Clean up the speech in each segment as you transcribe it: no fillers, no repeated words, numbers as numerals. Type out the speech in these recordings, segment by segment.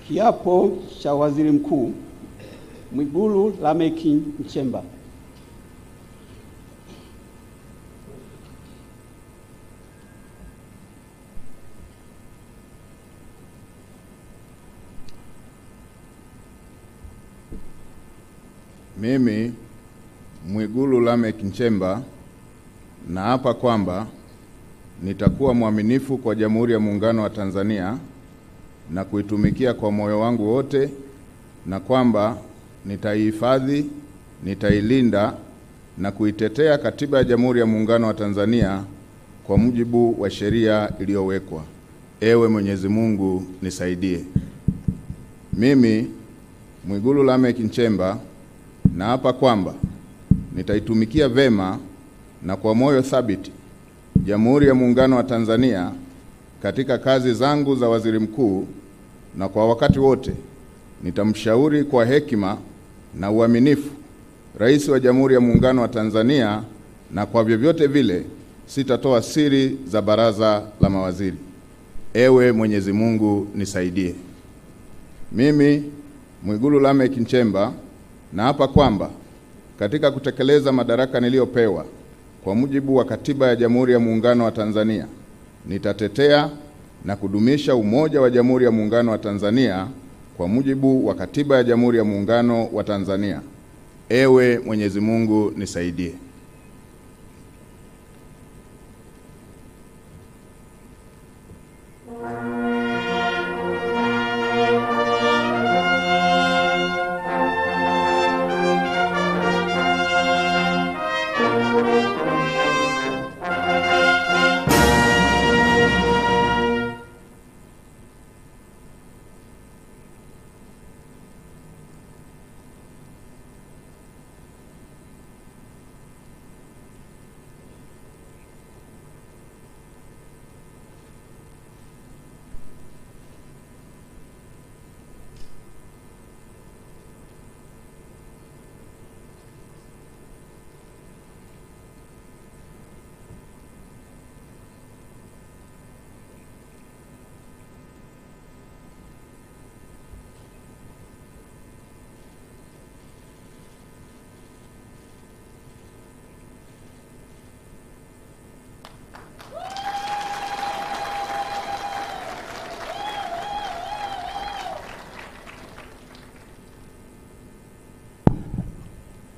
Kiapo cha Waziri Mkuu Mwigulu Lameck Nchemba. Mimi Mwigulu Lameck Nchemba naapa kwamba nitakuwa mwaminifu kwa Jamhuri ya Muungano wa Tanzania na kuitumikia kwa moyo wangu wote, na kwamba nitaihifadhi, nitailinda na kuitetea Katiba ya Jamhuri ya Muungano wa Tanzania kwa mujibu wa sheria iliyowekwa. Ewe Mwenyezi Mungu nisaidie. Mimi Mwigulu Lameck Nchemba naapa kwamba nitaitumikia vema na kwa moyo thabiti Jamhuri ya Muungano wa Tanzania katika kazi zangu za waziri mkuu, na kwa wakati wote nitamshauri kwa hekima na uaminifu Rais wa Jamhuri ya Muungano wa Tanzania, na kwa vyovyote vile sitatoa siri za baraza la mawaziri. Ewe Mwenyezi Mungu nisaidie. Mimi Mwigulu Lameck Nchemba naapa kwamba katika kutekeleza madaraka niliyopewa kwa mujibu wa Katiba ya Jamhuri ya Muungano wa Tanzania, nitatetea na kudumisha umoja wa Jamhuri ya Muungano wa Tanzania kwa mujibu wa Katiba ya Jamhuri ya Muungano wa Tanzania. Ewe Mwenyezi Mungu nisaidie.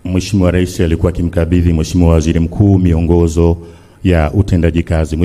Mheshimiwa Rais alikuwa akimkabidhi Mheshimiwa Waziri Mkuu miongozo ya utendaji kazi.